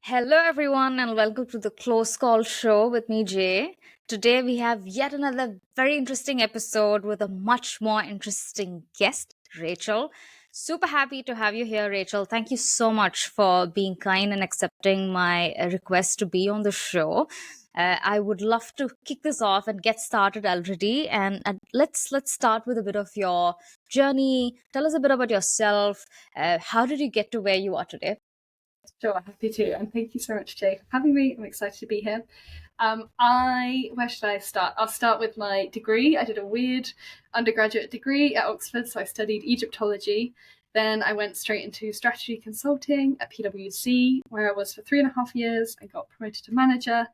Hello, everyone, and welcome to the Close Call Show with me, Jay. Today, we have yet another very interesting episode with a much more interesting guest, Rachel. Super happy to have you here, Rachel. Thank you so much for being kind and accepting my request to be on the show. I would love to kick this off and get started already. And let's start with a bit of your journey. Tell us a bit about yourself. How did you get to where you are today? Sure, happy to. And thank you so much, Jay, for having me. I'm excited to be here. Where should I start? I'll start with my degree. I did a weird undergraduate degree at Oxford, so I studied Egyptology. Then I went straight into strategy consulting at PwC, where I was for 3.5 years. I got promoted to manager,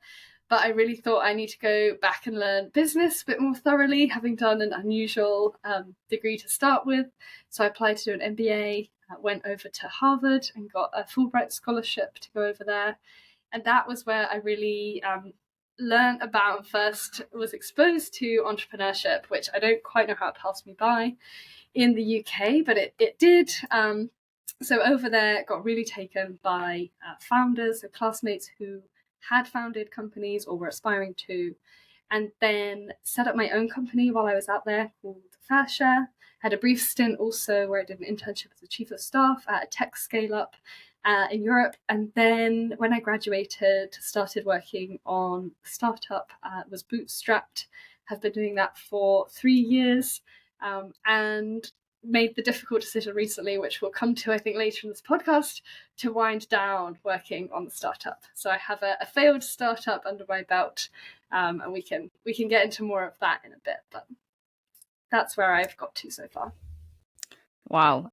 but I really thought I need to go back and learn business a bit more thoroughly, having done an unusual degree to start with. So I applied to do an MBA, went over to Harvard and got a Fulbright scholarship to go over there. And that was where I really learned about and first was exposed to entrepreneurship, which I don't quite know how it passed me by in the UK, but it did. So over there, got really taken by founders, so classmates who had founded companies or were aspiring to, and then set up my own company while I was out there called Fairshare. Had a brief stint also where I did an internship as a chief of staff at a tech scale-up in Europe. And then when I graduated, started working on a startup, was bootstrapped, have been doing that for 3 years, and made the difficult decision recently, which we'll come to, I think, later in this podcast, to wind down working on the startup. So I have a failed startup under my belt, and we can get into more of that in a bit. But that's where I've got to so far. Wow.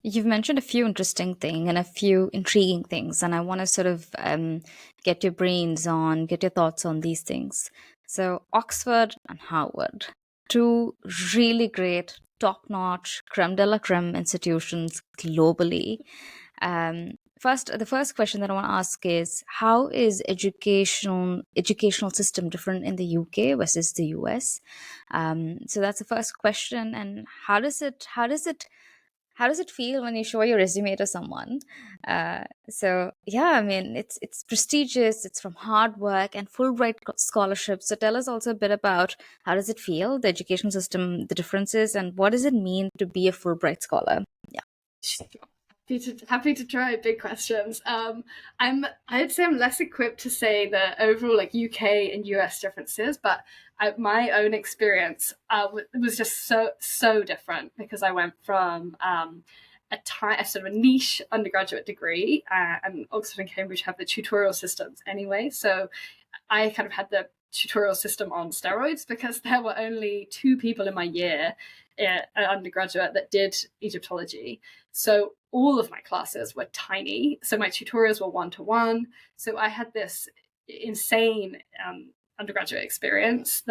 You've mentioned a few interesting things and a few intriguing things, and I want to sort of get your thoughts on these things. So, Oxford and Harvard, two really great, top-notch, creme de la creme institutions globally. The first question that I want to ask is, how is educational system different in the UK versus the US? So that's the first question. And how does it feel when you show your resume to someone? So yeah, I mean, it's prestigious. It's from hard work and Fulbright scholarship. So tell us also a bit about how does it feel, the education system, the differences, and what does it mean to be a Fulbright scholar? Yeah. Happy to try big questions. I'd say I'm less equipped to say the overall like UK and US differences, but my own experience was just so different because I went from a sort of a niche undergraduate degree, and Oxford and Cambridge have the tutorial systems anyway. So I kind of had the tutorial system on steroids because there were only 2 people in my year, an undergraduate, that did Egyptology. So all of my classes were tiny. So my tutorials were 1-to-1. So I had this insane undergraduate experience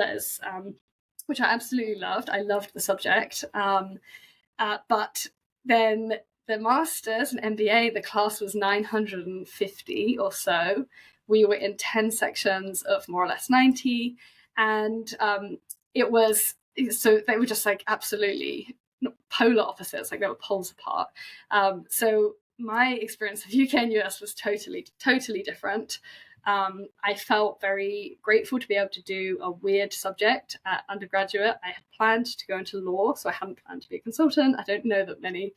which I absolutely loved. I loved the subject. But then the master's and MBA, the class was 950 or so. We were in 10 sections of more or less 90. And it was, so they were just like absolutely polar opposites, like they were poles apart. So my experience of UK and US was totally different. I felt very grateful to be able to do a weird subject at undergraduate. I had planned to go into law, so I hadn't planned to be a consultant. I don't know that many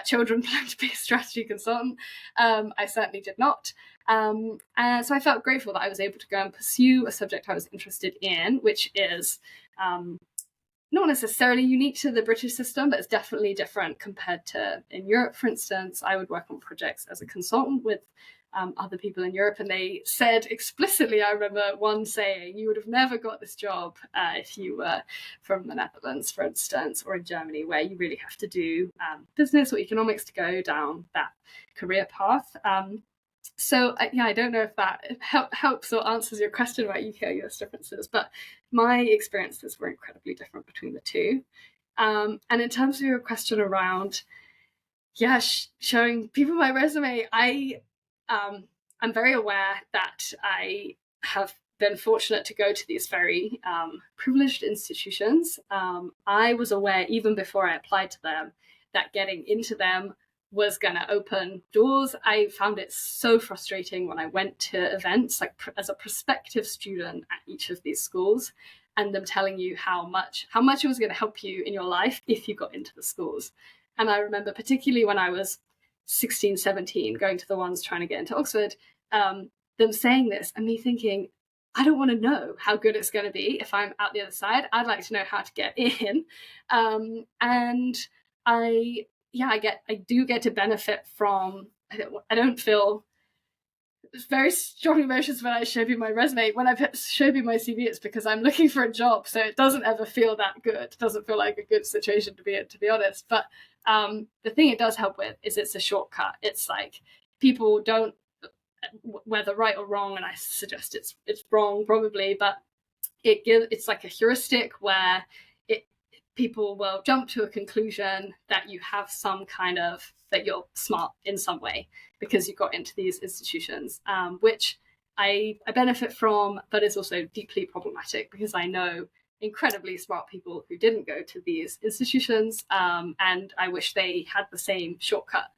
children plan to be a strategy consultant. I certainly did not. And so I felt grateful that I was able to go and pursue a subject I was interested in, which is not necessarily unique to the British system, but it's definitely different compared to in Europe, for instance. I would work on projects as a consultant with other people in Europe, and they said explicitly, I remember one saying, you would have never got this job if you were from the Netherlands, for instance, or in Germany, where you really have to do business or economics to go down that career path. So I don't know if that helps or answers your question about UK or US differences, but my experiences were incredibly different between the two. And in terms of your question around, showing people my resume, I'm very aware that I have been fortunate to go to these very privileged institutions. I was aware, even before I applied to them, that getting into them was going to open doors. I found it so frustrating when I went to events, like as a prospective student at each of these schools, and them telling you how much it was going to help you in your life if you got into the schools. And I remember particularly when I was 16, 17, going to the ones trying to get into Oxford, them saying this and me thinking, I don't want to know how good it's going to be if I'm out the other side. I'd like to know how to get in. And I do get to benefit from, I don't feel very strong emotions when I show you my resume. When I show you my CV, it's because I'm looking for a job. So it doesn't ever feel that good. It doesn't feel like a good situation to be in, to be honest. But the thing it does help with is it's a shortcut. It's like people don't, whether right or wrong, and I suggest it's wrong probably, but it's like a heuristic where people will jump to a conclusion that you have some kind of, that you're smart in some way because you got into these institutions, which I benefit from, but is also deeply problematic because I know incredibly smart people who didn't go to these institutions, and I wish they had the same shortcut.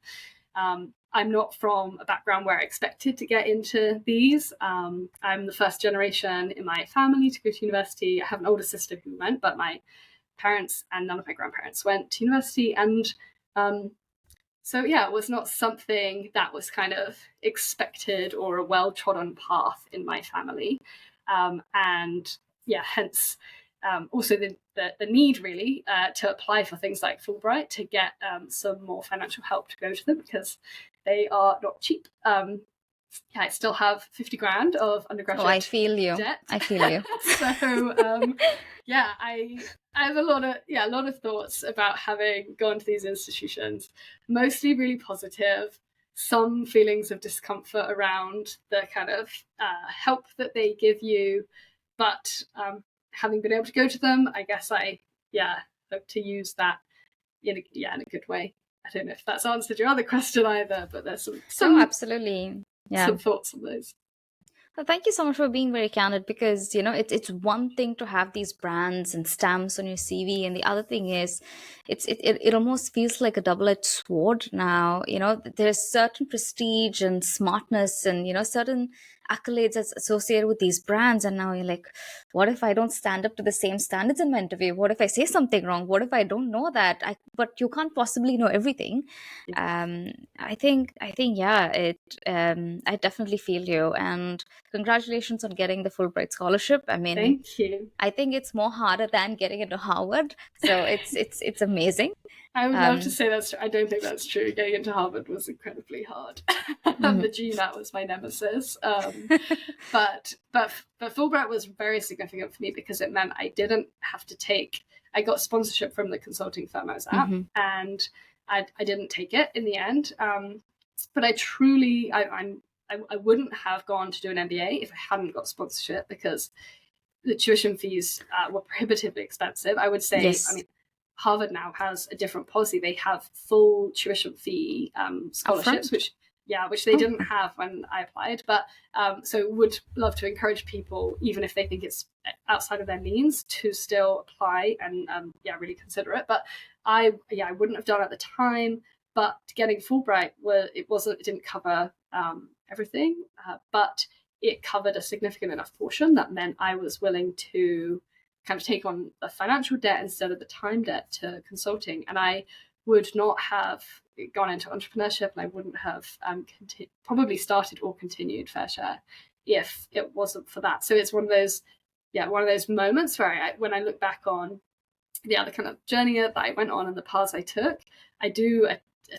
I'm not from a background where I expected to get into these. I'm the first generation in my family to go to university. I have an older sister who went, but my parents and none of my grandparents went to university. And so, yeah, it was not something that was kind of expected or a well-trodden path in my family. And yeah, hence also the need really to apply for things like Fulbright to get some more financial help to go to them because they are not cheap. I still have 50 grand of undergraduate I feel you. debt. I feel you. So yeah, I have a lot of thoughts about having gone to these institutions, mostly really positive, some feelings of discomfort around the kind of help that they give you, but having been able to go to them, I guess I hope to use that in a good way. I don't know if that's answered your other question either, but there's some absolutely. Yeah. some thoughts on those. Well, thank you so much for being very candid because it's one thing to have these brands and stamps on your CV, and the other thing is it almost feels like a double-edged sword now. There's certain prestige and smartness and certain accolades that's associated with these brands, and now you're like, what if I don't stand up to the same standards in my interview? What if I say something wrong? What if I don't know that? But you can't possibly know everything. I think yeah, I definitely feel you, and congratulations on getting the Fulbright scholarship. I mean, thank you. I think it's more harder than getting into Harvard, so it's amazing. I would love to say that's true. I don't think that's true. Getting into Harvard was incredibly hard. The GMAT was my nemesis. But Fulbright was very significant for me because it meant I didn't have to take. I got sponsorship from the consulting firm I was at, and I didn't take it in the end. But I truly, I wouldn't have gone to do an MBA if I hadn't got sponsorship because the tuition fees were prohibitively expensive. I would say, Yes. I mean, Harvard now has a different policy. They have full tuition fee scholarships, which they didn't have when I applied. But so would love to encourage people, even if they think it's outside of their means, to still apply and really consider it. But I wouldn't have done it at the time. But getting Fulbright, it didn't cover everything, but it covered a significant enough portion that meant I was willing to kind of take on the financial debt instead of the time debt to consulting. And I would not have gone into entrepreneurship, and I wouldn't have probably started or continued Fairshare if it wasn't for that. So it's one of those moments where when I look back on the kind of journey that I went on and the paths I took, I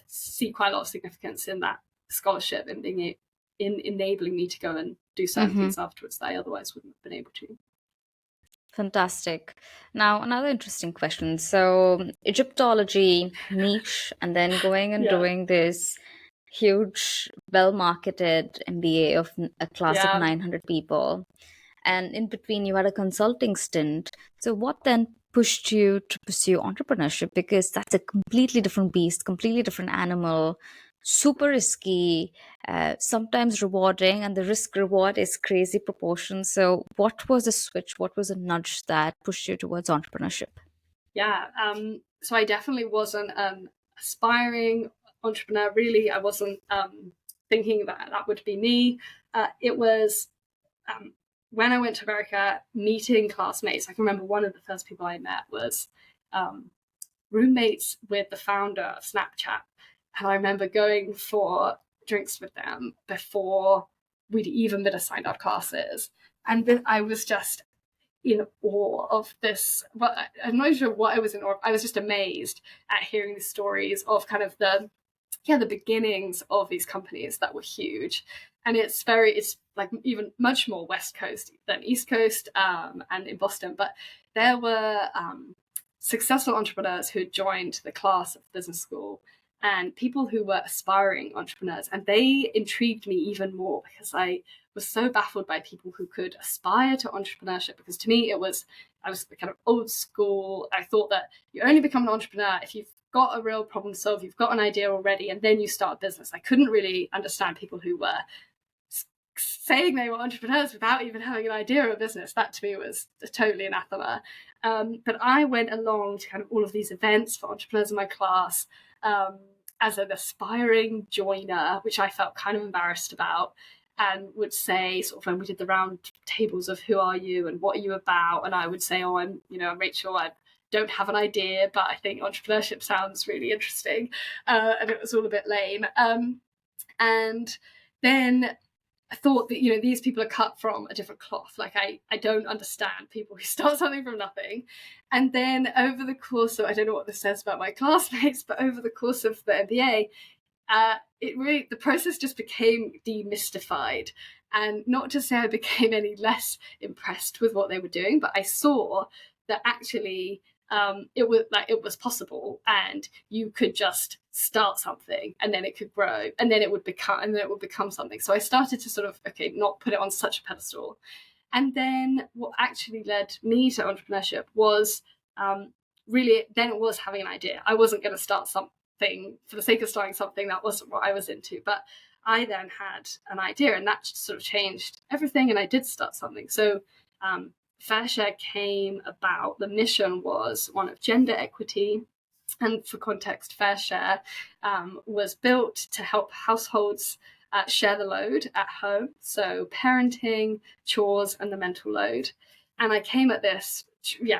see quite a lot of significance in that scholarship and being in enabling me to go and do certain things afterwards that I otherwise wouldn't have been able to. Fantastic. Now, another interesting question. So, Egyptology, niche, and then going and doing this huge, well-marketed MBA of a class of 900 people. And in between, you had a consulting stint. So, what then pushed you to pursue entrepreneurship? Because that's a completely different beast, completely different animal. super risky, sometimes rewarding, and the risk reward is crazy proportions. So, what was the switch? What was a nudge that pushed you towards entrepreneurship? Yeah. So I definitely wasn't an aspiring entrepreneur. Really, I wasn't thinking that that would be me. It was um, when I went to America, meeting classmates. I can remember one of the first people I met was um, roommates with the founder of Snapchat. And I remember going for drinks with them before we'd even been assigned our classes. And I was just in awe of this. Well, I'm not sure what I was in awe of. I was just amazed at hearing the stories of kind of the beginnings of these companies that were huge. And it's like even much more West Coast than East Coast, and in Boston. But there were successful entrepreneurs who joined the class of business school, and people who were aspiring entrepreneurs, and they intrigued me even more because I was so baffled by people who could aspire to entrepreneurship. Because to me, I was kind of old school. I thought that you only become an entrepreneur if you've got a real problem to solve, you've got an idea already, and then you start a business. I couldn't really understand people who were saying they were entrepreneurs without even having an idea of a business. That to me was totally anathema. But I went along to kind of all of these events for entrepreneurs in my class, as an aspiring joiner, which I felt kind of embarrassed about, and would say, sort of when we did the round tables of who are you and what are you about, and I would say, oh, I'm Rachel. I don't have an idea, but I think entrepreneurship sounds really interesting, and it was all a bit lame. And then I thought that, these people are cut from a different cloth. Like I don't understand people who start something from nothing. And then over the course of, I don't know what this says about my classmates, but over the course of the MBA, the process just became demystified. And not to say I became any less impressed with what they were doing, but I saw that actually it was possible, and you could just start something, and then it could grow, and then it would become something. So I started to sort of, okay, not put it on such a pedestal. And then what actually led me to entrepreneurship was, really, then it was having an idea. I wasn't going to start something for the sake of starting something. That wasn't what I was into. But I then had an idea, and that sort of changed everything. And I did start something. So Fairshare came about. The mission was one of gender equity. And for context, Fairshare was built to help households share the load at home. So parenting, chores, and the mental load. And I came at this,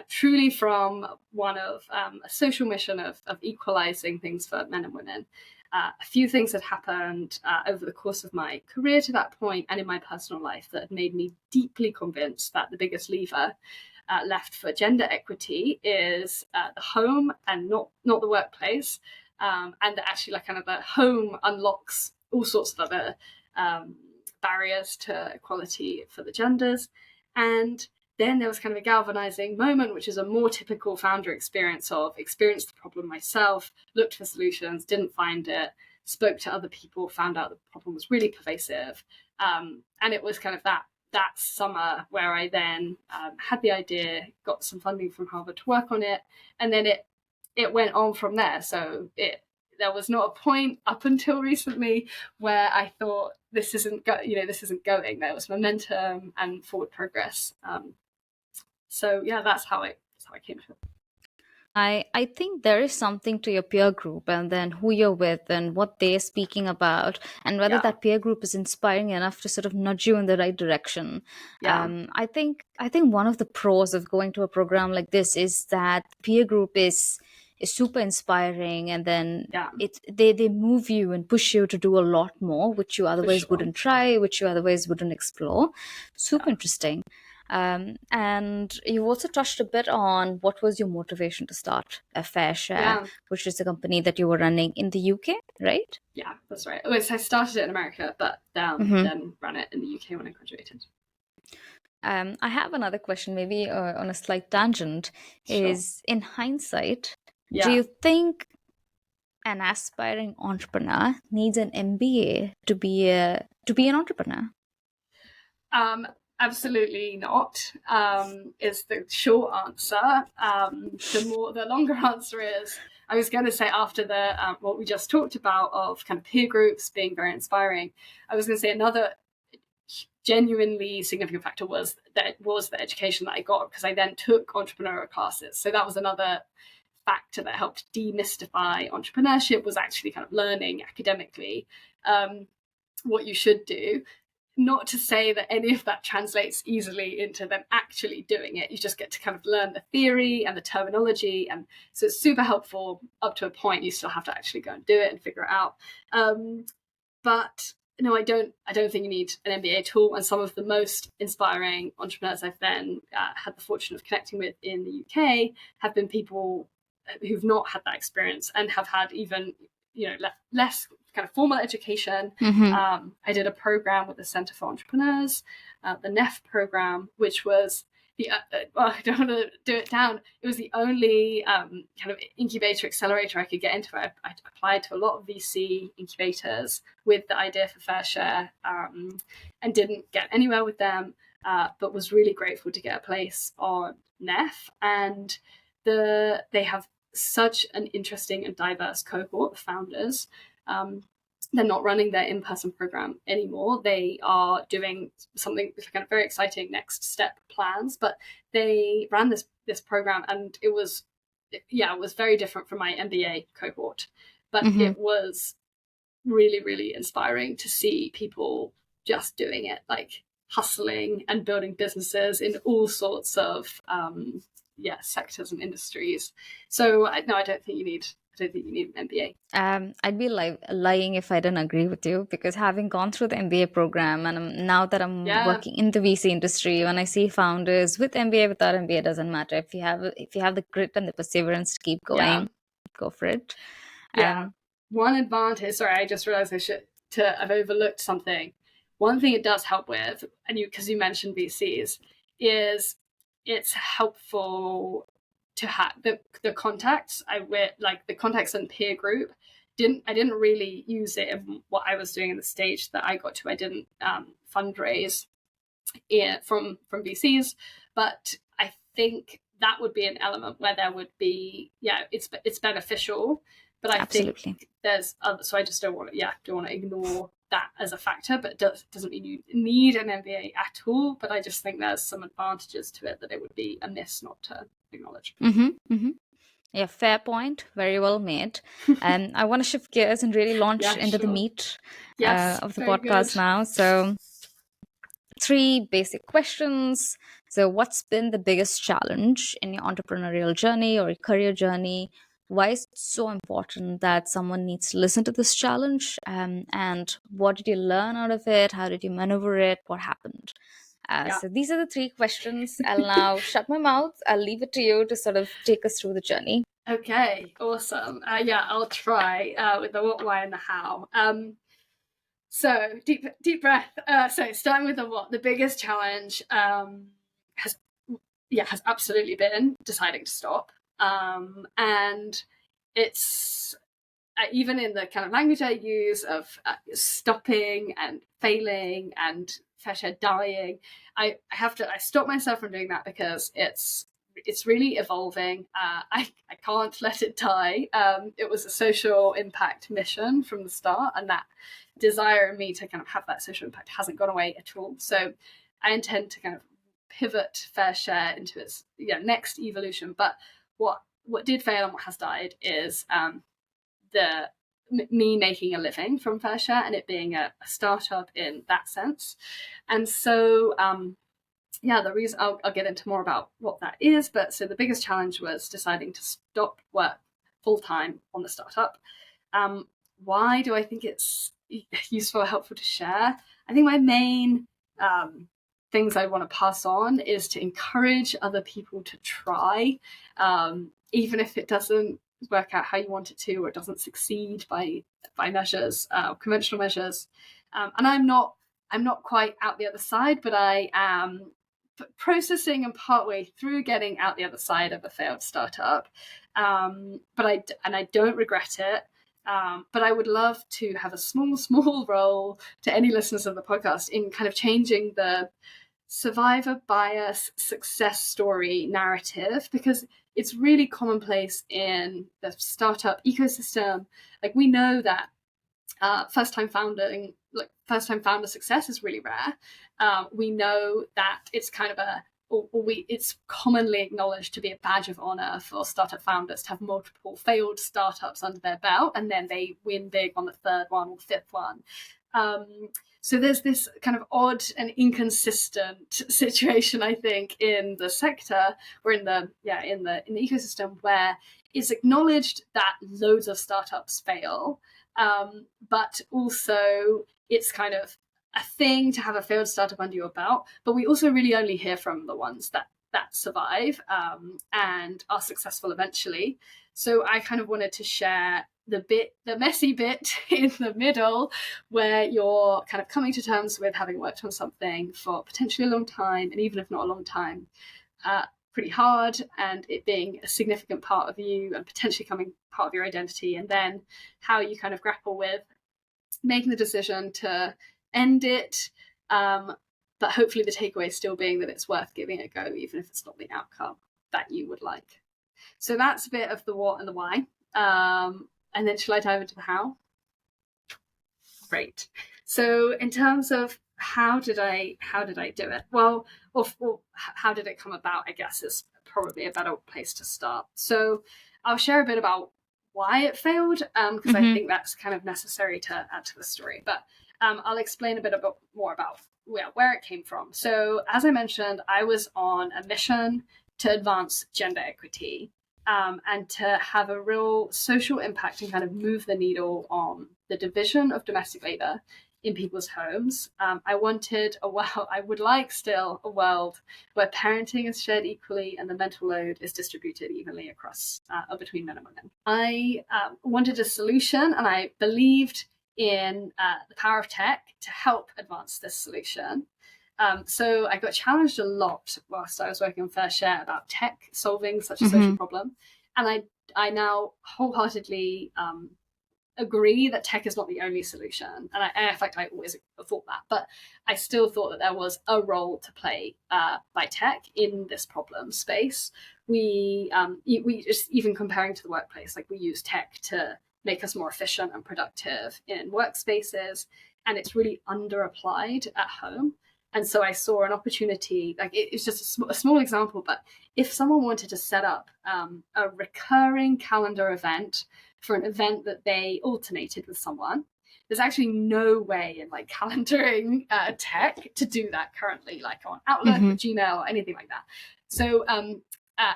truly from one of a social mission of equalizing things for men and women. A few things had happened over the course of my career to that point and in my personal life that had made me deeply convinced that the biggest lever left for gender equity is the home and not the workplace, and that actually, like, kind of the home unlocks all sorts of other barriers to equality for the genders. And then there was kind of a galvanizing moment, which is a more typical founder experience of experienced the problem myself, looked for solutions, didn't find it, spoke to other people, found out the problem was really pervasive. And it was kind of that summer where I then had the idea, got some funding from Harvard to work on it, and then it went on from there. So there was not a point up until recently where I thought this isn't going. There was momentum and forward progress. So yeah, that's how I came to it. I think there is something to your peer group and then who you're with and what they're speaking about and whether Yeah, that peer group is inspiring enough to sort of nudge you in the right direction. yeah, I think one of the pros of going to a program like this is that peer group is super inspiring, and then yeah, they move you and push you to do a lot more which you for otherwise sure. wouldn't try, which you otherwise wouldn't explore. Super Yeah, interesting. And you also touched a bit on what was your motivation to start a Fair Share, yeah, which is a company that you were running in the UK, right? yeah. That's right. Oh, so I started it in America, but Mm-hmm. then ran it in the UK when I graduated. I have another question, maybe on a slight tangent. Sure. Is in hindsight, do Yeah. you think an aspiring entrepreneur needs an MBA to be an entrepreneur? Um, Absolutely not, is the short answer. The longer answer is, I was going to say after the what we just talked about of kind of peer groups being very inspiring, I was going to say another genuinely significant factor was the education that I got, because I then took entrepreneurial classes. So that was another factor that helped demystify entrepreneurship, was actually kind of learning academically what you should do. Not to say that any of that translates easily into them actually doing it. You just get to kind of learn the theory and the terminology. And so it's super helpful up to a point. You still have to actually go and do it and figure it out. But no, I don't think you need an MBA at all. And some of the most inspiring entrepreneurs I've then had the fortune of connecting with in the UK have been people who've not had that experience and have had even, less kind of formal education. I did a program with the Centre for Entrepreneurs, the NEF program, which was I don't want to do it down. It was the only kind of incubator accelerator I could get into. I applied to a lot of VC incubators with the idea for Fairshare, and didn't get anywhere with them, but was really grateful to get a place on NEF. And they have such an interesting and diverse cohort of founders. They're not running their in-person program anymore. They are doing something kind of very exciting next step plans, but they ran this program, and it was very different from my MBA cohort, but it was really, really inspiring to see people just doing it, like hustling and building businesses in all sorts of sectors and industries. So no, I don't think you need an MBA. I'd be lying if I didn't agree with you, because having gone through the MBA program, and now that I'm working in the VC industry, when I see founders with MBA, without MBA, it doesn't matter. If you have the grit and the perseverance to keep going, go for it. One advantage, sorry, I just realized I've overlooked something. One thing it does help with, and because you mentioned VCs, is it's helpful to have the contacts the contacts and peer group. I didn't really use it in what I was doing in the stage that I got to. I didn't fundraise from VCs, but I think that would be an element where there would be it's beneficial. But I think there's other, so I just don't want to ignore that as a factor. But it doesn't mean you need an MBA at all. But I just think there's some advantages to it that it would be amiss not to acknowledge. Yeah, fair point. Very well made. And I want to shift gears and really launch into the meat of the podcast now. So 3 basic questions. So what's been the biggest challenge in your entrepreneurial journey or your career journey? Why is it so important that someone needs to listen to this challenge? And what did you learn out of it? How did you maneuver it? What happened? So these are the 3 questions. I'll now shut my mouth. I'll leave it to you to sort of take us through the journey. Okay, awesome. I'll try with the what, why, and the how. So deep breath. So starting with the what, the biggest challenge has absolutely been deciding to stop. And it's even in the kind of language I use of stopping and failing and Fairshare dying, I stop myself from doing that because it's really evolving. I can't let it die. It was a social impact mission from the start, and that desire in me to kind of have that social impact hasn't gone away at all. So I intend to kind of pivot Fairshare into its next evolution. But what did fail and what has died is me making a living from Fairshare and it being a startup in that sense. And so the reason I'll get into more about what that is, but so the biggest challenge was deciding to stop work full-time on the startup. Why do I think it's useful or helpful to share? I think my main things I want to pass on is to encourage other people to try, even if it doesn't work out how you want it to, or it doesn't succeed by measures, conventional measures. And I'm not quite out the other side, but I am processing and partway through getting out the other side of a failed startup. But I don't regret it. But I would love to have a small role to any listeners of the podcast in kind of changing the survivor bias success story narrative, because it's really commonplace in the startup ecosystem. Like, we know that first time founder success is really rare. We know that it's kind of it's commonly acknowledged to be a badge of honor for startup founders to have multiple failed startups under their belt, and then they win big on the third one or fifth one. So there's this kind of odd and inconsistent situation, I think, in the sector, or in the ecosystem, where it's acknowledged that loads of startups fail, but also it's kind of a thing to have a failed startup under your belt. But we also really only hear from the ones that survive and are successful eventually. So I kind of wanted to share the messy bit in the middle, where you're kind of coming to terms with having worked on something for potentially a long time, and even if not a long time, pretty hard, and it being a significant part of you and potentially becoming part of your identity, and then how you kind of grapple with making the decision to end it, but hopefully the takeaway still being that it's worth giving it a go, even if it's not the outcome that you would like. So that's a bit of the what and the why. And then shall I dive into the how? Great. So in terms of how did I do it? Well, or how did it come about, I guess, is probably a better place to start. So I'll share a bit about why it failed, because I think that's kind of necessary to add to the story. But I'll explain a bit more about where it came from. So as I mentioned, I was on a mission to advance gender equity, and to have a real social impact and kind of move the needle on the division of domestic labor in people's homes. I would like still a world where parenting is shared equally and the mental load is distributed evenly across between men and women. I wanted a solution, and I believed in the power of tech to help advance this solution. So I got challenged a lot whilst I was working on Fairshare about tech solving such a social problem. And I now wholeheartedly agree that tech is not the only solution. And in fact, I always thought that. But I still thought that there was a role to play by tech in this problem space. We just, even comparing to the workplace, like, we use tech to make us more efficient and productive in workspaces, and it's really underapplied at home. And so I saw an opportunity, like, it's just a small example, but if someone wanted to set up a recurring calendar event for an event that they alternated with someone, there's actually no way in like calendaring tech to do that currently, like on Outlook or Gmail or anything like that. So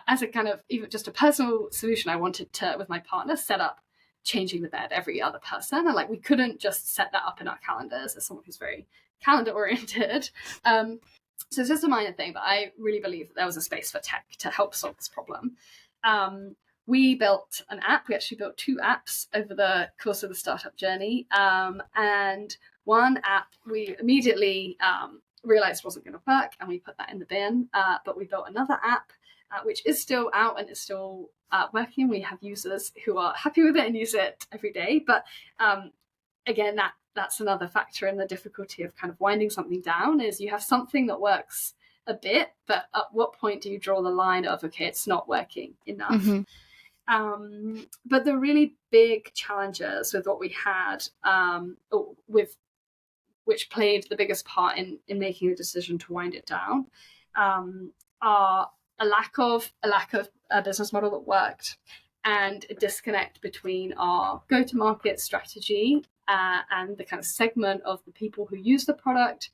as a kind of even just a personal solution, I wanted to, with my partner, set up changing the bed every other person. And like, we couldn't just set that up in our calendars as someone who's very calendar oriented. So it's just a minor thing, but I really believe that there was a space for tech to help solve this problem. We built an app. We actually built 2 apps over the course of the startup journey. And one app we immediately realized wasn't going to work, and we put that in the bin. But we built another app, which is still out and is still working. We have users who are happy with it and use it every day. But again, that's another factor in the difficulty of kind of winding something down, is you have something that works a bit, but at what point do you draw the line of, okay, it's not working enough? But the really big challenges with what we had, which played the biggest part in making the decision to wind it down, are a lack of a business model that worked, and a disconnect between our go-to-market strategy and the kind of segment of the people who use the product,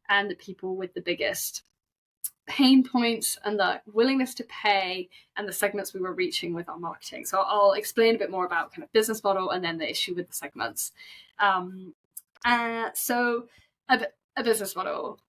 and the people with the biggest pain points and the willingness to pay, and the segments we were reaching with our marketing. So I'll explain a bit more about kind of business model and then the issue with the segments. So a business model.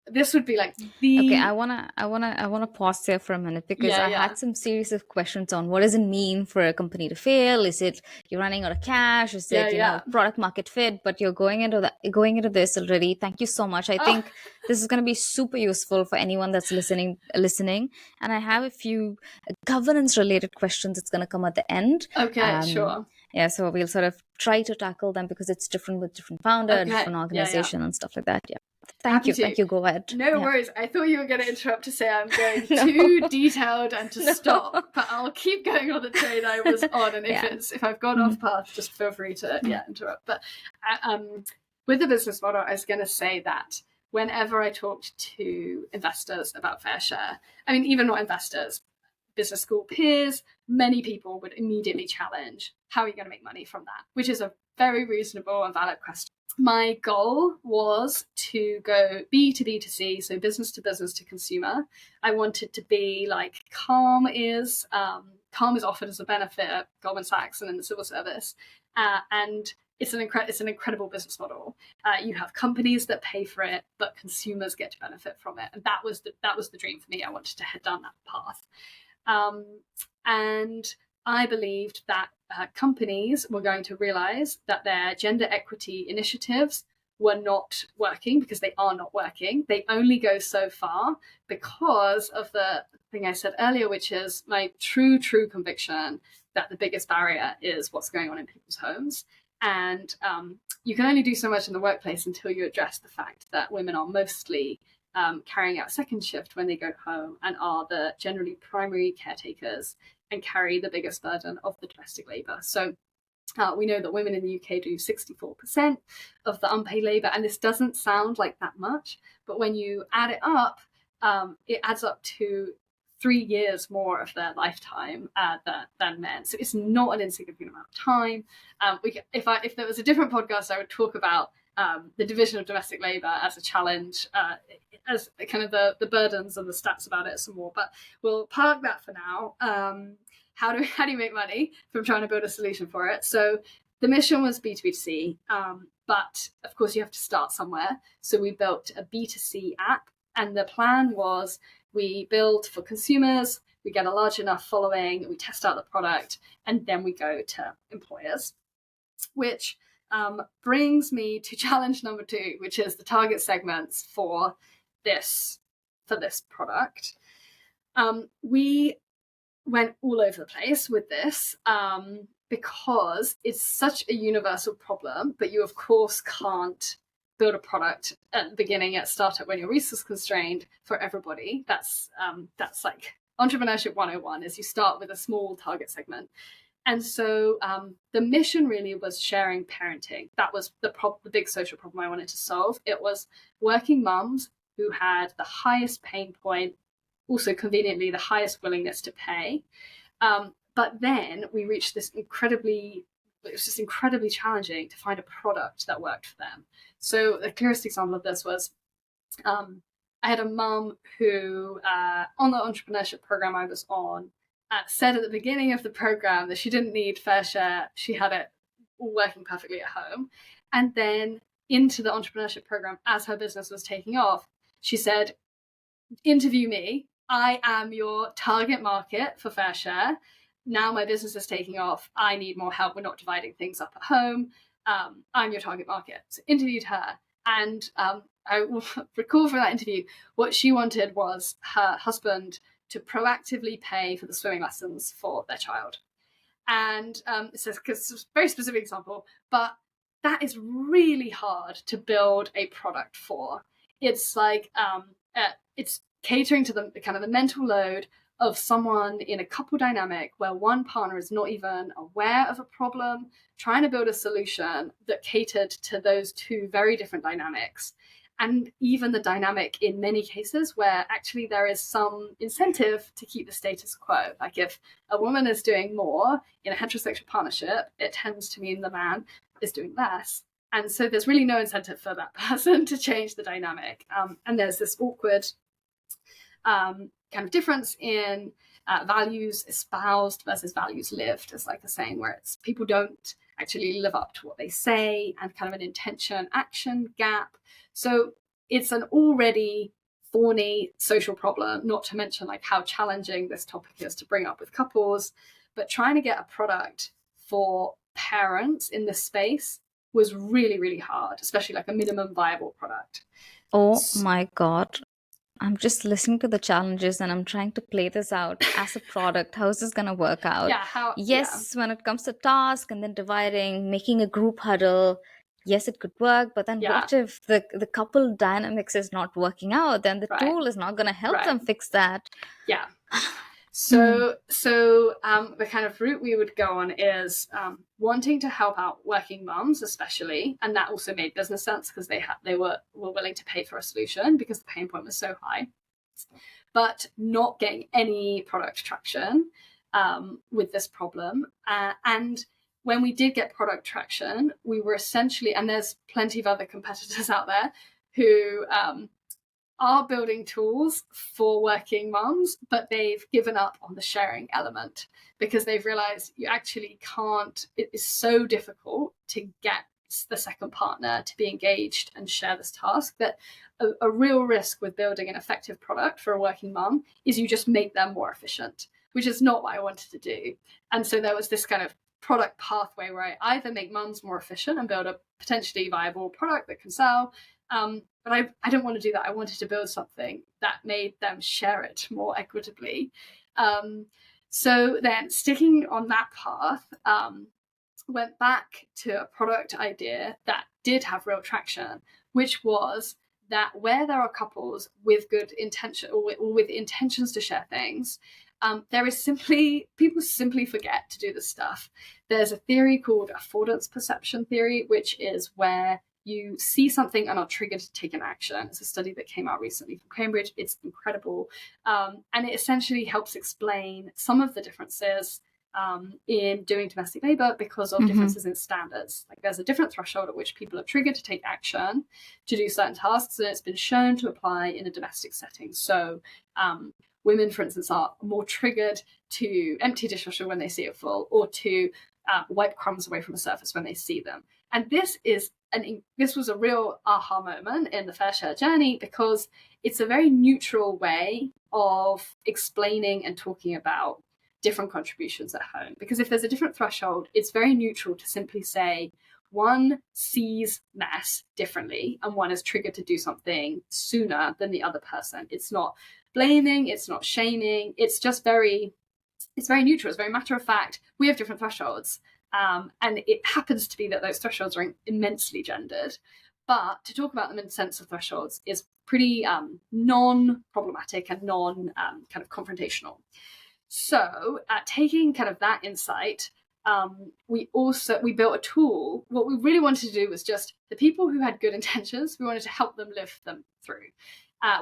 This would be like the Okay, I wanna pause there for a minute, because I had some series of questions on what does it mean for a company to fail? Is it you're running out of cash? Is it product market fit? But you're going into this already. Thank you so much. I think this is going to be super useful for anyone that's listening. And I have a few governance related questions that's going to come at the end. Okay, sure. Yeah, so we'll sort of try to tackle them because it's different with different founder, different organization, and stuff like that. Yeah. Thank Happy you. to. Thank you. Go ahead. No Yeah. worries. I thought you were going to interrupt to say I'm going No. too detailed and to No. stop, but I'll keep going on the train I was on. And Yeah. if I've gone off path, just feel free to interrupt. But with the business model, I was going to say that whenever I talked to investors about Fairshare, I mean, even not investors, business school peers, many people would immediately challenge, how are you going to make money from that? Which is a very reasonable and valid question. My goal was to go B to B to C, so business to consumer. I wanted to be like Calm is offered as a benefit at Goldman Sachs and in the civil service, and it's an incredible business model. You have companies that pay for it, but consumers get to benefit from it, and that was the dream for me. I wanted to head down that path, and I believed that companies were going to realize that their gender equity initiatives were not working, because they are not working. They only go so far because of the thing I said earlier, which is my true conviction that the biggest barrier is what's going on in people's homes. And you can only do so much in the workplace until you address the fact that women are mostly carrying out second shift when they go home and are the generally primary caretakers and carry the biggest burden of the domestic labour. So we know that women in the UK do 64% of the unpaid labour, and this doesn't sound like that much, but when you add it adds up to 3 years more of their lifetime than men. So it's not an insignificant amount of time. If there was a different podcast, I would talk about the division of domestic labour as a challenge, as kind of the burdens and the stats about it some more. But we'll park that for now. How do you make money from trying to build a solution for it? So the mission was B2B2C, but of course you have to start somewhere. So we built a B2C app, and the plan was we build for consumers, we get a large enough following, we test out the product, and then we go to employers, which brings me to challenge number 2, which is the target segments for this product. We went all over the place with this because it's such a universal problem, but you of course can't build a product at the beginning at startup when you're resource constrained for everybody. That's like entrepreneurship 101, is you start with a small target segment. And so the mission really was sharing parenting. That was the big social problem I wanted to solve. It was working mums who had the highest pain point, also conveniently the highest willingness to pay. But then we reached it was just incredibly challenging to find a product that worked for them. So the clearest example of this was I had a mum who, on the entrepreneurship program I was on, said at the beginning of the program that she didn't need Fairshare. She had it all working perfectly at home. And then into the entrepreneurship program, as her business was taking off, she said, interview me. I am your target market for Fairshare. Now my business is taking off. I need more help. We're not dividing things up at home. I'm your target market. So interviewed her. And I recall from that interview, what she wanted was her husband to proactively pay for the swimming lessons for their child. And it's a very specific example, but that is really hard to build a product for. It's like it's catering to the kind of the mental load of someone in a couple dynamic where one partner is not even aware of a problem, trying to build a solution that catered to those two very different dynamics. And even the dynamic in many cases where actually there is some incentive to keep the status quo. Like if a woman is doing more in a heterosexual partnership, it tends to mean the man is doing less. And so there's really no incentive for that person to change the dynamic. And there's this awkward kind of difference in values espoused versus values lived, as like a saying, where it's people don't actually live up to what they say, and kind of an intention action gap. So it's an already thorny social problem, not to mention like how challenging this topic is to bring up with couples. But trying to get a product for parents in this space was really, really hard, especially like a minimum viable product. Oh my God. I'm just listening to the challenges and I'm trying to play this out as a product. How is this going to work out? Yeah, Yes, when it comes to task and then dividing, making a group huddle, yes, it could work, but then Yeah, what if the couple dynamics is not working out? Then the right, tool is not going to help right. them fix that. Yeah. Mm. So the kind of route we would go on is wanting to help out working mums, especially, and that also made business sense because they were willing to pay for a solution because the pain point was so high, but not getting any product traction with this problem. And when we did get product traction, we were essentially, and there's plenty of other competitors out there who are building tools for working moms, but they've given up on the sharing element because they've realized you actually can't, it is so difficult to get the second partner to be engaged and share this task that a real risk with building an effective product for a working mom is you just make them more efficient, which is not what I wanted to do. And so there was this kind of product pathway where I either make mums more efficient and build a potentially viable product that can sell, but I didn't want to do that. I wanted to build something that made them share it more equitably. So then, sticking on that path, went back to a product idea that did have real traction, which was that where there are couples with good intention or with intentions to share things, there is simply people simply forget to do this stuff. There's a theory called affordance perception theory, which is where you see something and are triggered to take an action. It's a study that came out recently from Cambridge. It's incredible. And it essentially helps explain some of the differences in doing domestic labour because of differences in standards. Like there's a different threshold at which people are triggered to take action to do certain tasks, and it's been shown to apply in a domestic setting. So women, for instance, are more triggered to empty a dishwasher when they see it full, or to wipe crumbs away from a surface when they see them. And this was a real aha moment in the Fairshare journey because it's a very neutral way of explaining and talking about different contributions at home. Because if there's a different threshold, it's very neutral to simply say one sees mess differently and one is triggered to do something sooner than the other person. It's not blaming, it's not shaming, it's very neutral, it's very matter of fact. We have different thresholds. And it happens to be that those thresholds are immensely gendered. But to talk about them in the sense of thresholds is pretty non-problematic and kind of confrontational. So taking kind of that insight, we built a tool. What we really wanted to do was just the people who had good intentions, we wanted to help them live them through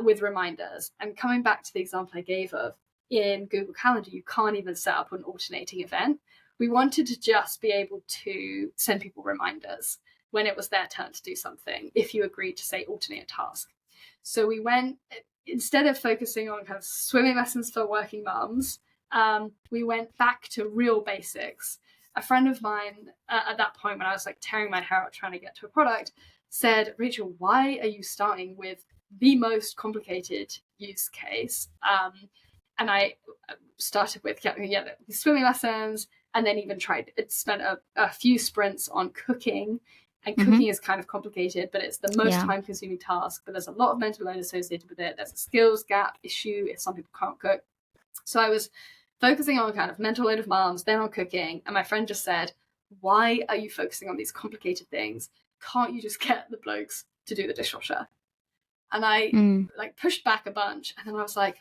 with reminders. And coming back to the example I gave of in Google Calendar, you can't even set up an alternating event. We wanted to just be able to send people reminders when it was their turn to do something, if you agreed to, say, alternate a task. So we went, instead of focusing on kind of swimming lessons for working mums, we went back to real basics. A friend of mine at that point, when I was like tearing my hair out trying to get to a product, said, Rachel, why are you starting with the most complicated use case? And I started with swimming lessons, and then even spent a few sprints on cooking. And cooking is kind of complicated, but it's the most time-consuming task. But there's a lot of mental load associated with it. There's a skills gap issue if some people can't cook. So I was focusing on kind of mental load of moms, then on cooking. And my friend just said, why are you focusing on these complicated things? Can't you just get the blokes to do the dishwasher? And I like pushed back a bunch. And then I was like,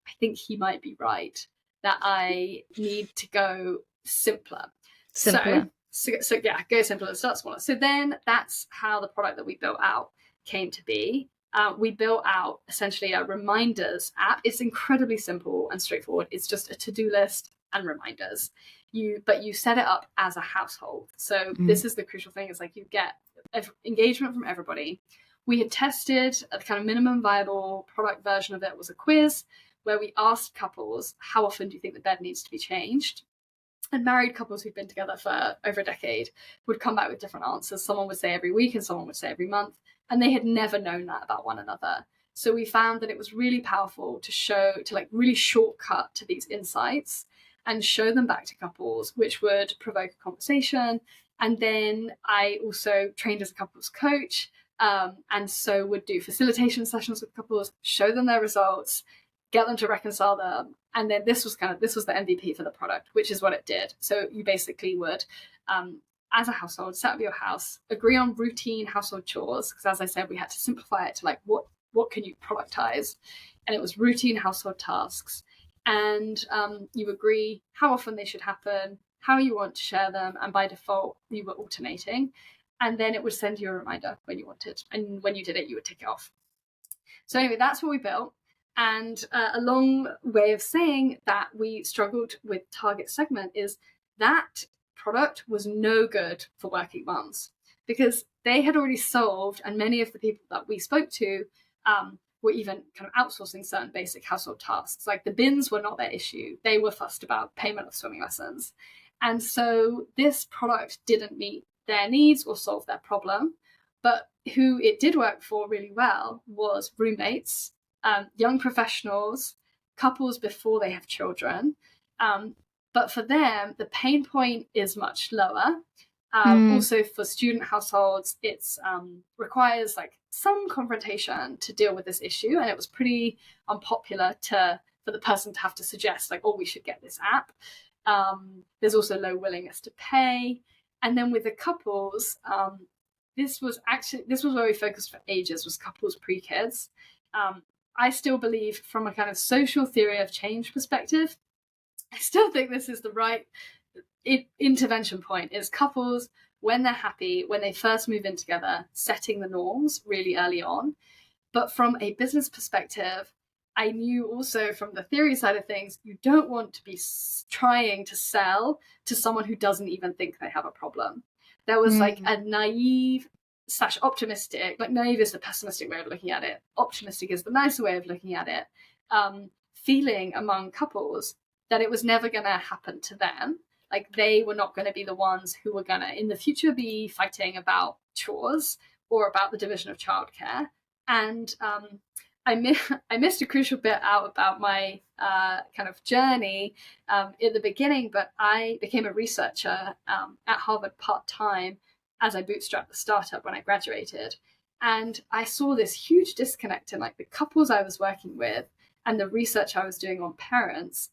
I think he might be right, that I need to go simpler. So yeah, go simpler and start smaller. So then that's how the product that we built out came to be. We built out essentially a reminders app. It's incredibly simple and straightforward. It's just a to-do list and reminders. But you set it up as a household. So this is the crucial thing. It's like you get engagement from everybody. We had tested a kind of minimum viable product version of it. Was a quiz where we asked couples, how often do you think the bed needs to be changed? And married couples who've been together for over a decade would come back with different answers. Someone would say every week and someone would say every month. And they had never known that about one another. So we found that it was really powerful to like really shortcut to these insights and show them back to couples, which would provoke a conversation. And then I also trained as a couples coach, and so would do facilitation sessions with couples, show them their results, get them to reconcile them. And then this was the MVP for the product, which is what it did. So you basically would as a household, set up your house, agree on routine household chores, because as I said, we had to simplify it to like what can you productize, and it was routine household tasks, and you agree how often they should happen, how you want to share them, and by default you were alternating, and then it would send you a reminder when you wanted, and when you did it you would tick it off. So anyway, that's what we built. And a long way of saying that we struggled with target segment is that product was no good for working mums, because they had already solved, and many of the people that we spoke to were even kind of outsourcing certain basic household tasks. Like the bins were not their issue. They were fussed about payment of swimming lessons. And so this product didn't meet their needs or solve their problem. But who it did work for really well was roommates, young professionals, couples before they have children. But for them, the pain point is much lower. Also, for student households, it requires like some confrontation to deal with this issue, and it was pretty unpopular for the person to have to suggest like, oh, we should get this app. There's also low willingness to pay, and then with the couples, this was where we focused for ages, was couples pre-kids. I still believe, from a kind of social theory of change perspective, I still think this is the right intervention point, is couples, when they're happy, when they first move in together, setting the norms really early on. But from a business perspective, I knew also from the theory side of things, you don't want to be trying to sell to someone who doesn't even think they have a problem. There was like a naive / optimistic, like naive is the pessimistic way of looking at it, optimistic is the nicer way of looking at it, feeling among couples that it was never going to happen to them. Like they were not going to be the ones who were going to in the future be fighting about chores or about the division of childcare. And I missed a crucial bit out about my kind of journey in the beginning, but I became a researcher at Harvard part-time as I bootstrapped the startup when I graduated. And I saw this huge disconnect in like the couples I was working with and the research I was doing on parents.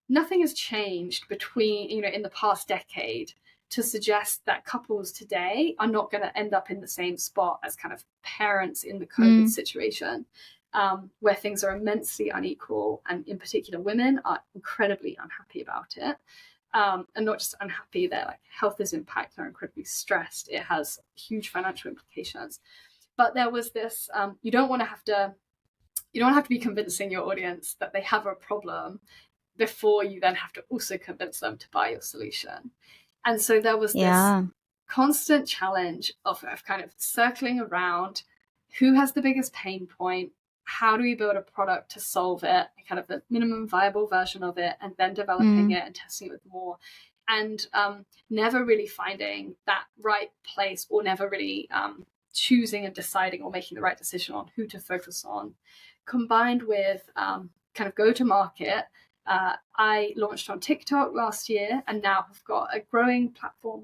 Nothing has changed between, in the past decade to suggest that couples today are not going to end up in the same spot as kind of parents in the COVID situation, where things are immensely unequal, and in particular women are incredibly unhappy about it, and not just unhappy, their like health is impacted, they're incredibly stressed, it has huge financial implications. But there was this, you don't have to be convincing your audience that they have a problem before you then have to also convince them to buy your solution. And so there was this constant challenge of kind of circling around who has the biggest pain point, how do we build a product to solve it, kind of the minimum viable version of it, and then developing it and testing it with more. And never really finding that right place, or never really choosing and deciding or making the right decision on who to focus on, combined with kind of go to market. I launched on TikTok last year and now have got a growing platform,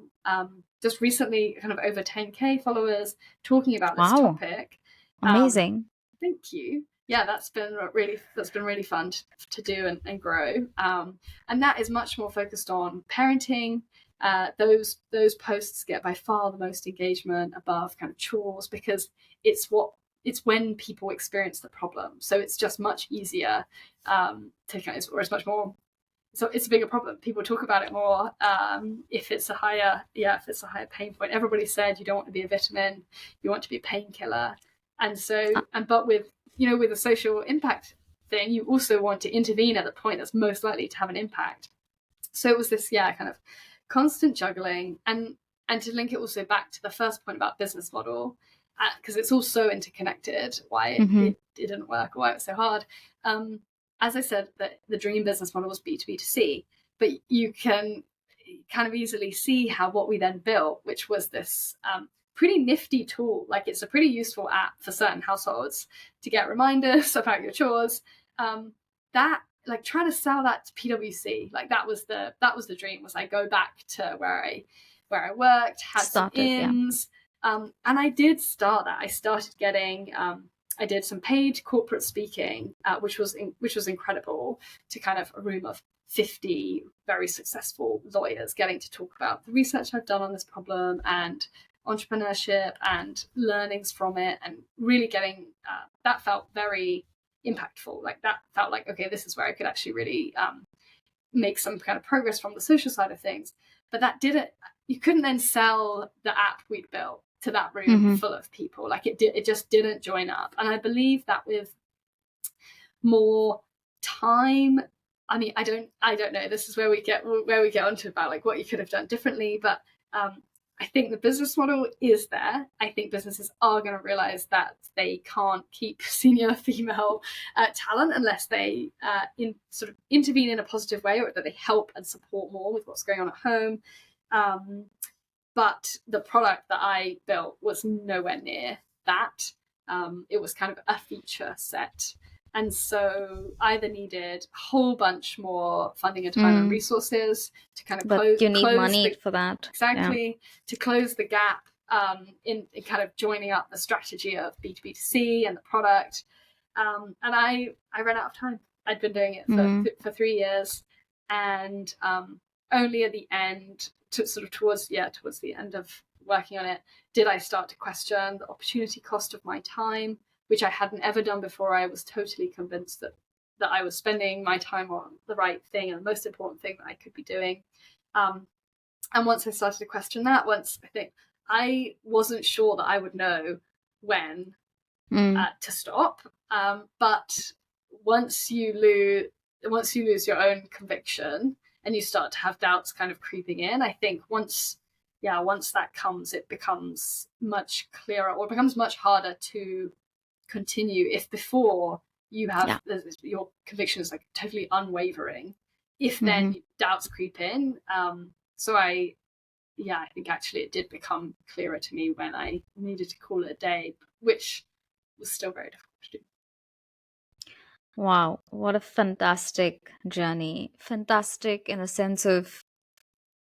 just recently kind of over 10K followers talking about this topic. Amazing. Thank you. Yeah, that's been really fun to do and grow. And that is much more focused on parenting. Those posts get by far the most engagement above kind of chores, because it's when people experience the problem. So it's just much easier to kind of, or it's much more, so it's a bigger problem. People talk about it more if it's a higher pain point. Everybody said you don't want to be a vitamin, you want to be a painkiller. And so, but with a social impact thing, you also want to intervene at the point that's most likely to have an impact. So it was this, kind of constant juggling, and to link it also back to the first point about business model, because it's all so interconnected, why it didn't work, or why it was so hard. As I said, the dream business model was B2B2C, but you can kind of easily see how what we then built, which was this pretty nifty tool, like it's a pretty useful app for certain households to get reminders about your chores, that like trying to sell that to PwC, like that was the dream, was I go back to where I worked, had some ins. And I did start that. I started getting, I did some paid corporate speaking, which was incredible, to kind of a room of 50 very successful lawyers getting to talk about the research I've done on this problem and entrepreneurship and learnings from it, and really getting that felt very impactful. Like that felt like, okay, this is where I could actually really make some kind of progress from the social side of things. But that didn't, you couldn't then sell the app we'd built to that room full of people. Like it just didn't join up. And I believe that with more time, I mean, I don't know, this is where we get onto about like what you could have done differently, but I think the business model is there. I think businesses are going to realize that they can't keep senior female talent unless they sort of intervene in a positive way, or that they help and support more with what's going on at home. But the product that I built was nowhere near that. It was kind of a feature set. And so either needed a whole bunch more funding and time and resources to kind of but you need money for that. Exactly. Yeah. To close the gap in kind of joining up the strategy of B2B2C and the product. And I ran out of time. I'd been doing it for 3 years. And only at the end, towards the end of working on it, did I start to question the opportunity cost of my time, which I hadn't ever done before. I was totally convinced that I was spending my time on the right thing and the most important thing that I could be doing. And once I started to question that, I think I wasn't sure that I would know when to stop. But once you lose your own conviction and you start to have doubts kind of creeping in, I think once that comes, it becomes much clearer, or it becomes much harder to continue. If before you have your conviction is like totally unwavering, if then doubts creep in. So I think actually it did become clearer to me when I needed to call it a day, which was still very difficult to do. Wow, what a fantastic journey. Fantastic in a sense of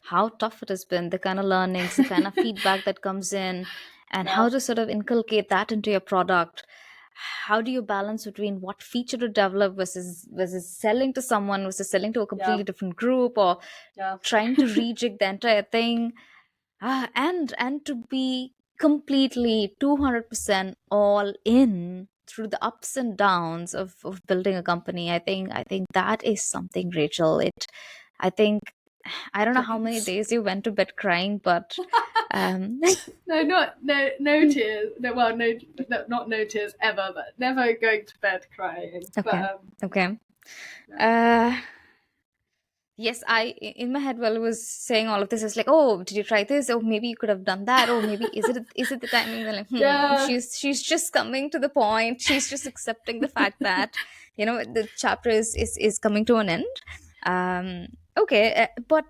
how tough it has been, the kind of learnings, the kind of feedback that comes in, and how to sort of inculcate that into your product. How do you balance between what feature to develop versus selling to someone, versus selling to a completely different group, or trying to rejig the entire thing, and to be completely 200% all in through the ups and downs of building a company. I think that is something, Rachel. I think I don't know how many days you went to bed crying, but no tears. Not no tears ever, but never going to bed crying. Okay. Yes, in my head while I was saying all of this, it's like, oh, did you try this? Oh, maybe you could have done that. Oh, maybe is it the timing? They're like, she's just coming to the point. She's just accepting the fact that the chapter is coming to an end. Okay, but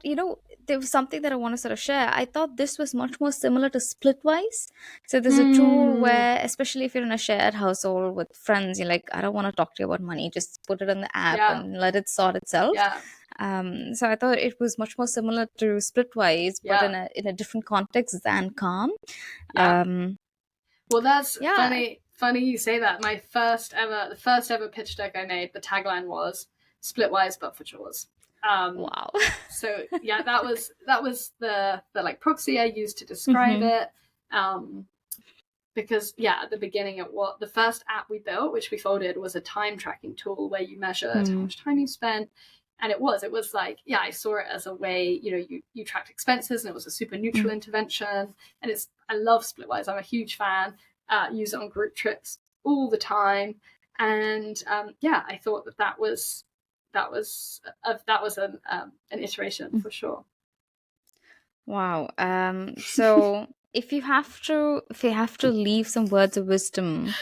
there was something that I want to sort of share. I thought this was much more similar to Splitwise. So there's a tool where, especially if you're in a shared household with friends, you're like, I don't want to talk to you about money. Just put it in the app and let it sort itself. So I thought it was much more similar to Splitwise, but in a different context than Calm. Well, that's funny. Funny you say that. The first ever pitch deck I made, the tagline was Splitwise but for chores. Wow. So that was the like proxy I used to describe it. Because at the beginning the first app we built, which we folded, was a time tracking tool where you measured how much time you spent. And it was like, I saw it as a way, you tracked expenses, and it was a super neutral intervention. And I love Splitwise. I'm a huge fan. Use it on group trips all the time. And I thought that was an iteration for sure. Wow. So if you have to leave some words of wisdom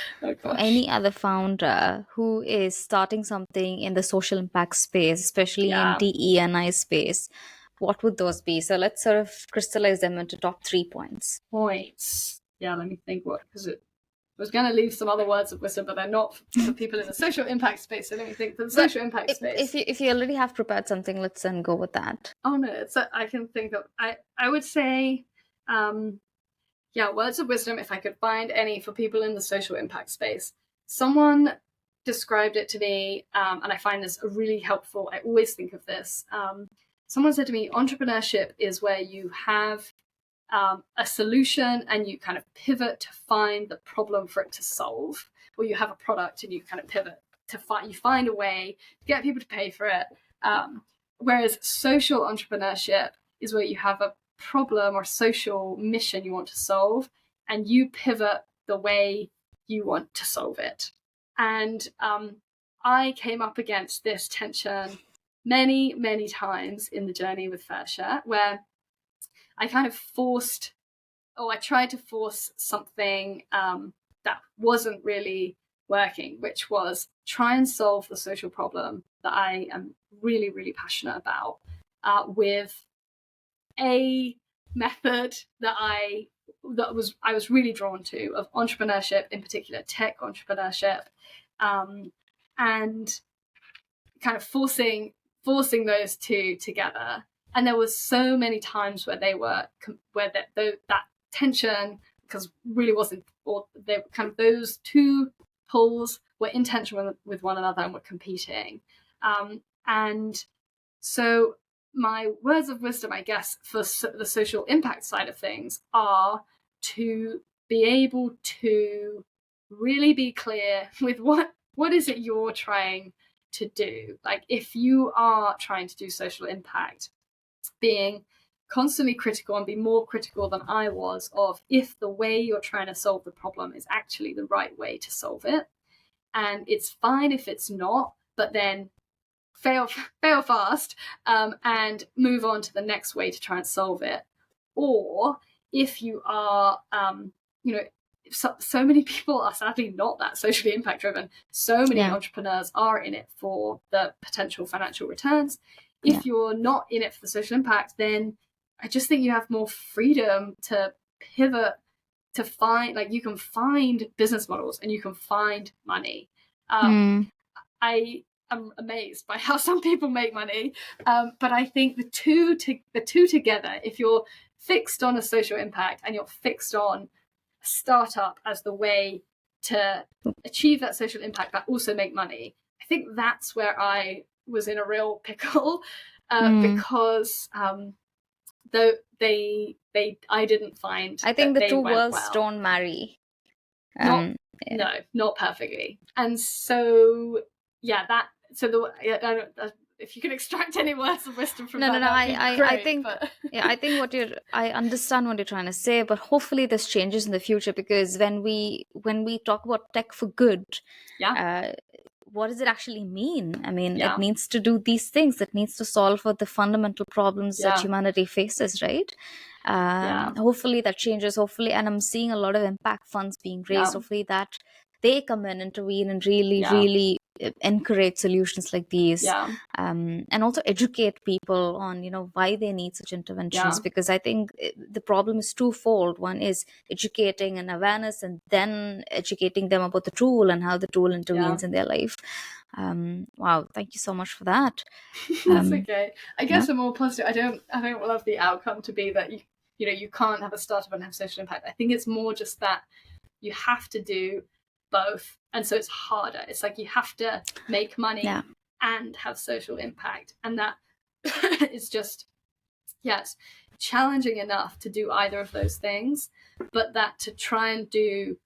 for any other founder who is starting something in the social impact space, especially in DE&I space, what would those be? So let's sort of crystallize them into top 3 points. Yeah, let me think because I was going to leave some other words of wisdom, but they're not for people in the social impact space. So let me think for the social impact space. If you already have prepared something, let's then go with that. Oh no, I can think of. I would say, words of wisdom. If I could find any for people in the social impact space, someone described it to me, and I find this really helpful. I always think of this. Someone said to me, entrepreneurship is where you have a solution and you kind of pivot to find the problem for it to solve, or you have a product and you kind of pivot to find a way to get people to pay for it. Whereas social entrepreneurship is where you have a problem or social mission you want to solve, and you pivot the way you want to solve it. And I came up against this tension many, many times in the journey with Fairshare, where I kind of I tried to force something that wasn't really working, which was try and solve the social problem that I am really, really passionate about with a method that I was really drawn to, of entrepreneurship, in particular tech entrepreneurship, and kind of forcing those two together. And there was so many times where that tension, because really wasn't, or they were kind of, those two poles were in tension with one another and were competing. And so my words of wisdom, I guess, for the social impact side of things are to be able to really be clear with what is it you're trying to do. Like, if you are trying to do social impact, being constantly critical, and be more critical than I was, of if the way you're trying to solve the problem is actually the right way to solve it. And it's fine if it's not, but then fail fast, and move on to the next way to try and solve it. Or if you are, so many people are sadly not that socially impact driven. So many entrepreneurs are in it for the potential financial returns. If you're not in it for the social impact, then I just think you have more freedom to pivot, to find, like, you can find business models and you can find money. I am amazed by how some people make money, but I think the two together, if you're fixed on a social impact and you're fixed on a startup as the way to achieve that social impact but also make money, I think that's where I was in a real pickle, because though I didn't find, I think the two worlds well. don't marry. No, not perfectly. And so if you can extract any words of wisdom from that, I think I think I understand what you're trying to say, but hopefully this changes in the future, because when we talk about tech for good, what does it actually mean? I mean, it needs to do these things. It needs to solve for the fundamental problems that humanity faces, right? Hopefully that changes. Hopefully, and I'm seeing a lot of impact funds being raised. Hopefully that they come in, intervene, and really encourage solutions like these, and also educate people on why they need such interventions, because I think the problem is twofold. One is educating and awareness, and then educating them about the tool and how the tool intervenes in their life. Wow, thank you so much for that. That's okay. I guess a more positive, I don't love the outcome to be that you can't have a startup and have social impact. I think it's more just that you have to do both, and so it's harder. It's like you have to make money and have social impact, and that is just it's challenging enough to do either of those things, but that to try and do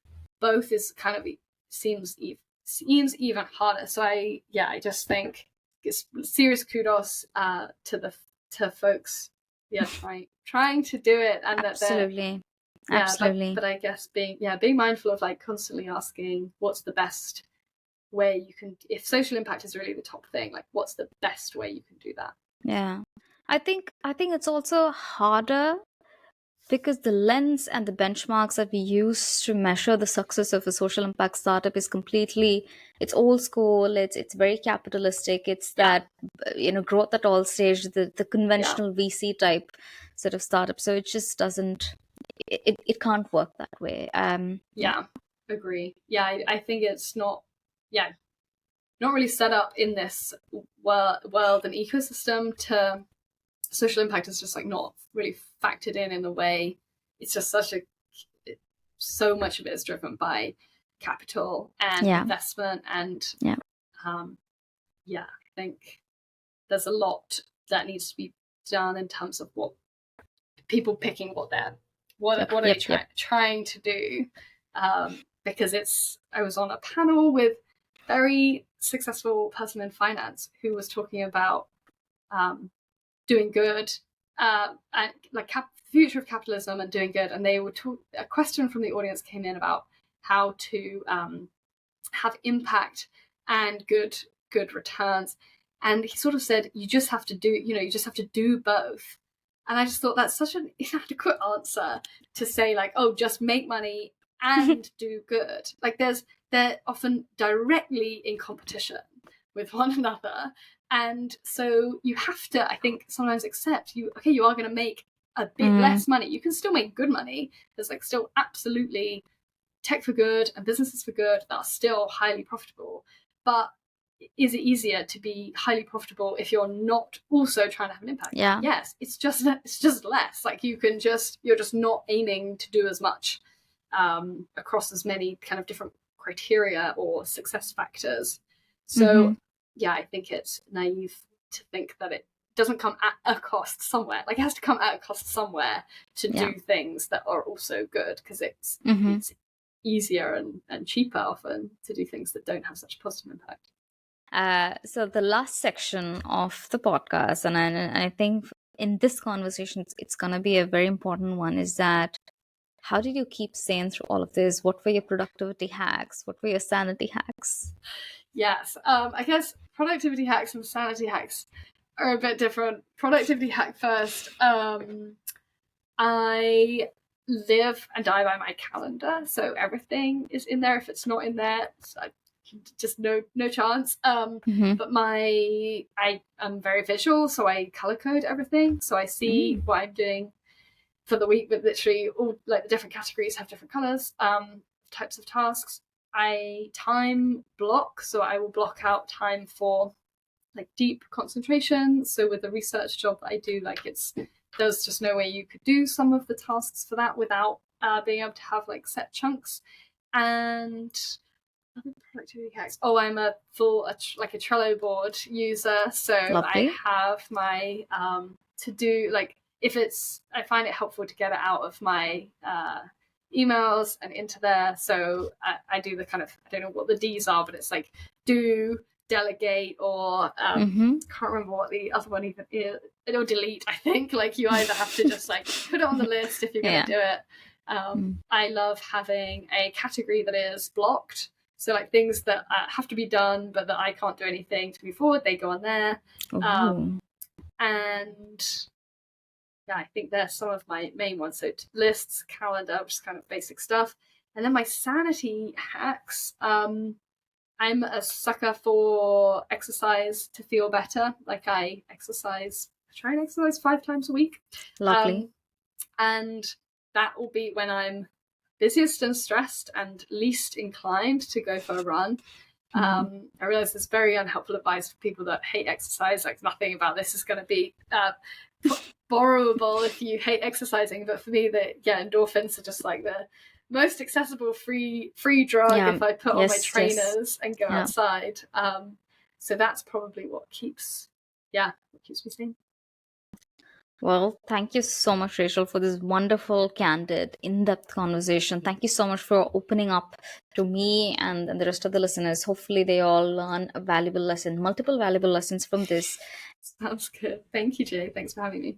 both is kind of seems even harder. So I just think it's serious kudos to folks trying to do it, and absolutely. But I guess being mindful of, like, constantly asking what's the best way you can, if social impact is really the top thing, like, what's the best way you can do that. I think it's also harder because the lens and the benchmarks that we use to measure the success of a social impact startup is it's old school, it's very capitalistic, it's that growth at all stages, the conventional VC type sort of startup. So it just doesn't, it can't work that way. Agree. I think it's not really set up in this world and ecosystem to social impact is just, like, not really factored in the way. It's just so much of it is driven by capital and Yeah. investment. And Yeah. I think there's a lot that needs to be done in terms of what people picking what they're trying to do. Because I was on a panel with very successful person in finance who was talking about doing good, and like the future of capitalism and doing good. And they were a question from the audience came in about how to have impact and good returns. And he sort of said, you just have to do both. And I just thought that's such an inadequate answer to say, like, oh, just make money and do good. Like they're often directly in competition with one another. And so you have to, I think, sometimes accept you are going to make a bit less money. You can still make good money. There's like still absolutely tech for good and businesses for good that are still highly profitable. But is it easier to be highly profitable if you're not also trying to have an impact? Yeah. Yes, it's just less. Like you're just not aiming to do as much across as many kind of different criteria or success factors. So I think it's naive to think that it doesn't come at a cost somewhere. Like it has to come at a cost somewhere to do things that are also good, because it's easier and cheaper often to do things that don't have such a positive impact. So the last section of the podcast, and I think in this conversation, it's going to be a very important one, is that how did you keep sane through all of this? What were your productivity hacks? What were your sanity hacks? Yes, I guess productivity hacks and sanity hacks are a bit different. Productivity hack first. I live and die by my calendar, so everything is in there. If it's not in there, just no chance. But I am very visual, so I color code everything. So I see what I'm doing for the week, with literally all like the different categories have different colors, types of tasks. I time block, so I will block out time for like deep concentration. So with the research job that I do, like there's just no way you could do some of the tasks for that without being able to have like set chunks. And other productivity hacks. Oh, I'm a like a Trello board user, so Lovely. I have my to do, like I find it helpful to get it out of my emails and into there. So I do the kind of, I don't know what the D's are, but it's like do, delegate, or can't remember what the other one even is. Or delete, I think. Like you either have to just like put it on the list if you're going to do it. I love having a category that is blocked. So like things that have to be done, but that I can't do anything to move forward, they go on there. And yeah, I think they're some of my main ones. So lists, calendar, which is kind of basic stuff. And then my sanity hacks. I'm a sucker for exercise to feel better. Like I try and exercise 5 times a week. Lovely. And that will be when I'm busiest and stressed and least inclined to go for a run. I realize there's very unhelpful advice for people that hate exercise. Like nothing about this is going to be borrowable if you hate exercising. But for me, endorphins are just like the most accessible free drug if I put on my trainers and go outside. So that's probably what keeps me sane. Well, thank you so much, Rachel, for this wonderful, candid, in-depth conversation. Thank you so much for opening up to me and the rest of the listeners. Hopefully they all learn a valuable lesson, multiple valuable lessons from this. Sounds good. Thank you, Jay. Thanks for having me.